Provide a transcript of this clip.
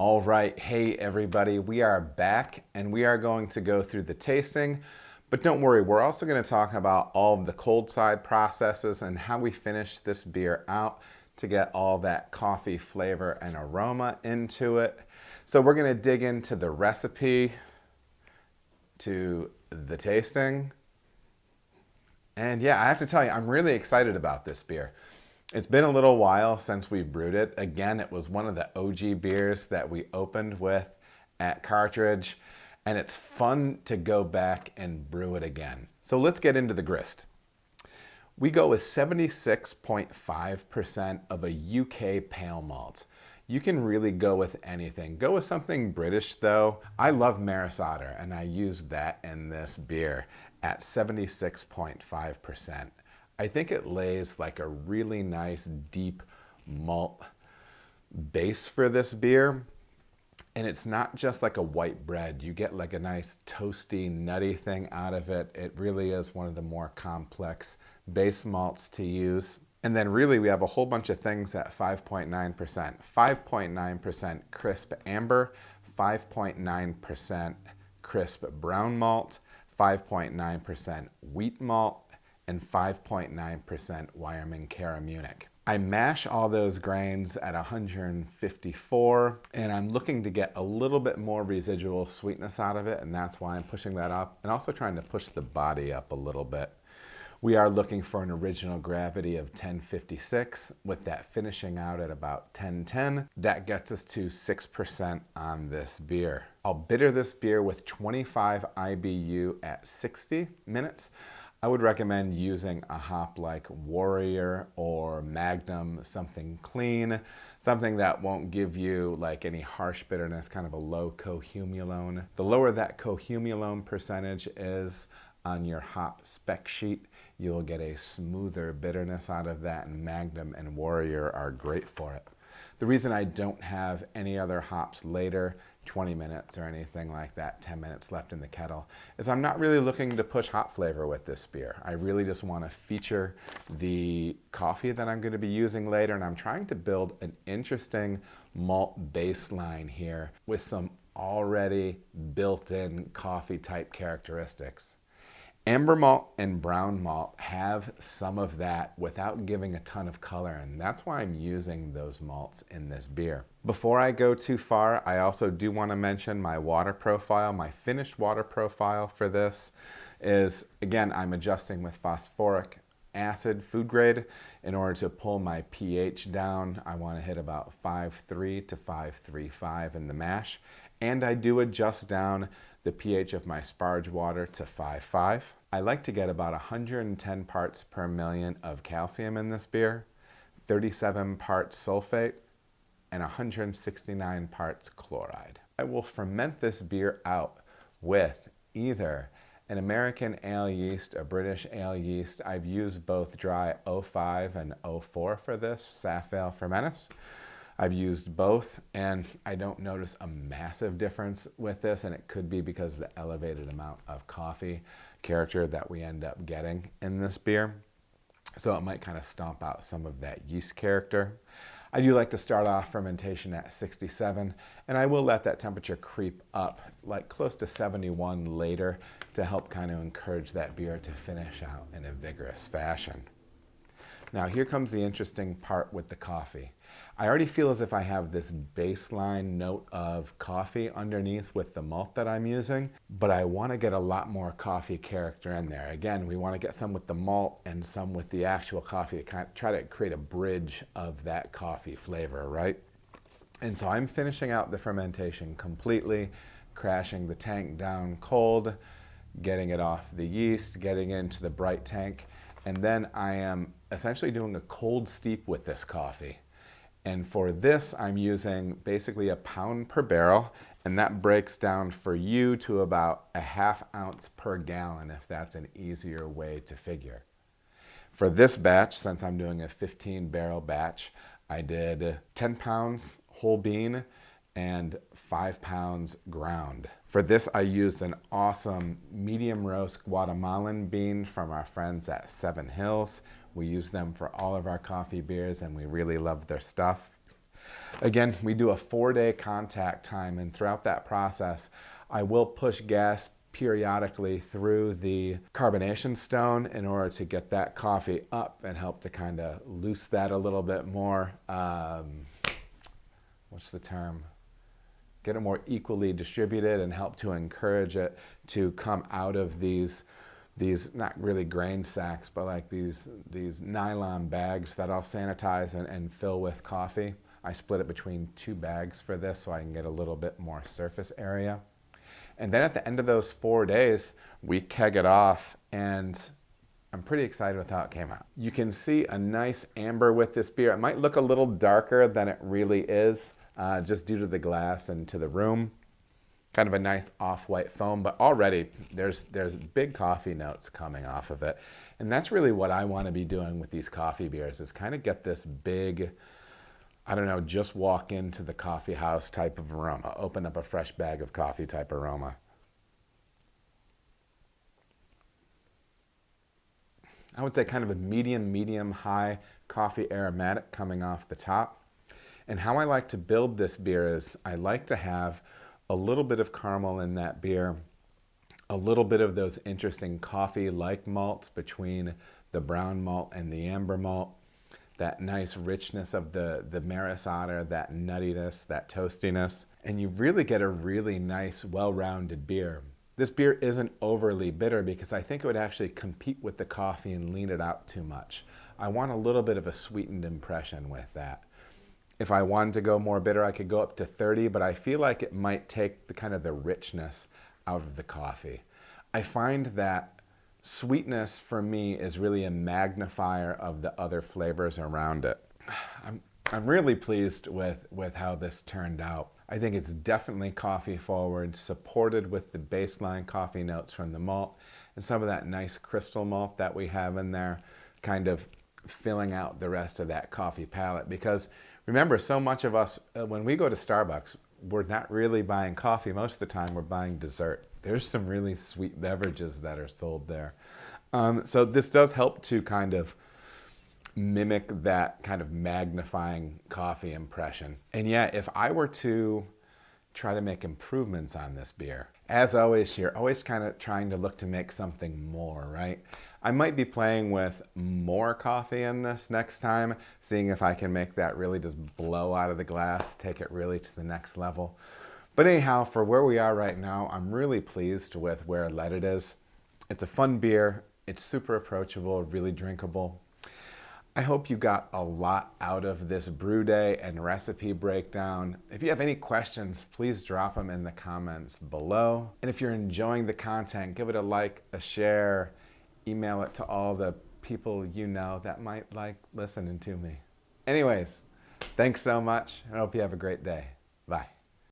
All right, hey everybody, we are back and we are going to go through the tasting, but don't worry, we're also going to talk about all of the cold side processes and how we finish this beer out to get all that coffee flavor and aroma into it. So we're going to dig into the recipe, to the tasting, and yeah, I have to tell you, I'm really excited about this beer. It's been a little while since we've brewed it. Again, it was one of the OG beers that we opened with at Cartridge, and it's fun to go back and brew it again. So let's get into the grist. We go with 76.5% of a UK pale malt. You can really go with anything. Go with something British though. I love Maris Otter and I used that in this beer at 76.5%. I think it lays like a really nice deep malt base for this beer. And it's not just like a white bread. You get like a nice toasty, nutty thing out of it. It really is one of the more complex base malts to use. And then really we have a whole bunch of things at 5.9%. 5.9% crisp amber, 5.9% crisp brown malt, 5.9% wheat malt, and 5.9% Wyoming Cara Munich. I mash all those grains at 154, and I'm looking to get a little bit more residual sweetness out of it, and that's why I'm pushing that up, and also trying to push the body up a little bit. We are looking for an original gravity of 1056, with that finishing out at about 1010. That gets us to 6% on this beer. I'll bitter this beer with 25 IBU at 60 minutes. I would recommend using a hop like Warrior or Magnum, something clean, something that won't give you like any harsh bitterness, kind of a low cohumulone. The lower that cohumulone percentage is on your hop spec sheet, you'll get a smoother bitterness out of that, and Magnum and Warrior are great for it. The reason I don't have any other hops later, 20 minutes or anything like that, 10 minutes left in the kettle, is I'm not really looking to push hop flavor with this beer. I really just want to feature the coffee that I'm going to be using later, and I'm trying to build an interesting malt baseline here with some already built-in coffee type characteristics. Amber malt and brown malt have some of that without giving a ton of color, and that's why I'm using those malts in this beer. Before I go too far, I also do want to mention my water profile. My finished water profile for this is, again, I'm adjusting with phosphoric acid food grade in order to pull my pH down. I want to hit about 5.3 to 5.35 in the mash, and I do adjust down the pH of my sparge water to 5.5. I like to get about 110 parts per million of calcium in this beer, 37 parts sulfate, and 169 parts chloride. I will ferment this beer out with either an American ale yeast, a British ale yeast. I've used both dry 05 and 04 for this, Saf Ale Fermentis. I've used both, and I don't notice a massive difference with this, and it could be because of the elevated amount of coffee character that we end up getting in this beer. So it might kind of stomp out some of that yeast character. I do like to start off fermentation at 67, and I will let that temperature creep up like close to 71 later to help kind of encourage that beer to finish out in a vigorous fashion. Now here comes the interesting part with the coffee. I already feel as if I have this baseline note of coffee underneath with the malt that I'm using, but I want to get a lot more coffee character in there. Again, we want to get some with the malt and some with the actual coffee to kind of try to create a bridge of that coffee flavor, right? And so I'm finishing out the fermentation completely, crashing the tank down cold, getting it off the yeast, getting into the bright tank, and then I am essentially doing a cold steep with this coffee. And for this, I'm using basically a pound per barrel, and that breaks down for you to about a ½ ounce per gallon, if that's an easier way to figure. For this batch, since I'm doing a 15 barrel batch, I did 10 pounds whole bean and 5 pounds ground. For this, I used an awesome medium roast Guatemalan bean from our friends at Seven Hills. We use them for all of our coffee beers, and we really love their stuff. Again, we do a 4-day contact time, and throughout that process, I will push gas periodically through the carbonation stone in order to get that coffee up and help to kind of loose that a little bit more. What's the term? Get it more equally distributed and help to encourage it to come out of these not really grain sacks, but like these nylon bags that I'll sanitize and fill with coffee. I split it between 2 bags for this so I can get a little bit more surface area. And then at the end of those 4 days, we keg it off, and I'm pretty excited with how it came out. You can see a nice amber with this beer. It might look a little darker than it really is, just due to the glass and to the room. Kind of a nice off-white foam, but already there's big coffee notes coming off of it. And that's really what I want to be doing with these coffee beers, is kind of get this big, I don't know, just walk into the coffee house type of aroma, open up a fresh bag of coffee type aroma. I would say kind of a medium high coffee aromatic coming off the top. And how I like to build this beer is I like to have a little bit of caramel in that beer, a little bit of those interesting coffee-like malts between the brown malt and the amber malt, that nice richness of the maris otter, that nuttiness, that toastiness, and you really get a really nice, well-rounded beer. This beer isn't overly bitter because I think it would actually compete with the coffee and lean it out too much. I want a little bit of a sweetened impression with that. If I wanted to go more bitter, I could go up to 30, but I feel like it might take the kind of the richness out of the coffee. I find that sweetness for me is really a magnifier of the other flavors around it. I'm really pleased with how this turned out. I think it's definitely coffee forward, supported with the baseline coffee notes from the malt and some of that nice crystal malt that we have in there, kind of filling out the rest of that coffee palette. Because remember, so much of us, when we go to Starbucks, we're not really buying coffee. Most of the time we're buying dessert. There's some really sweet beverages that are sold there. So this does help to kind of mimic that kind of magnifying coffee impression. And yeah, if I were to try to make improvements on this beer, as always here, always kind of trying to look to make something more, right? I might be playing with more coffee in this next time, seeing if I can make that really just blow out of the glass, take it really to the next level. But anyhow, for where we are right now, I'm really pleased with where Let It is. It's a fun beer. It's super approachable, really drinkable. I hope you got a lot out of this brew day and recipe breakdown. If you have any questions, please drop them in the comments below. And if you're enjoying the content, give it a like, a share, email it to all the people you know that might like listening to me. Anyways, thanks so much. I hope you have a great day. Bye.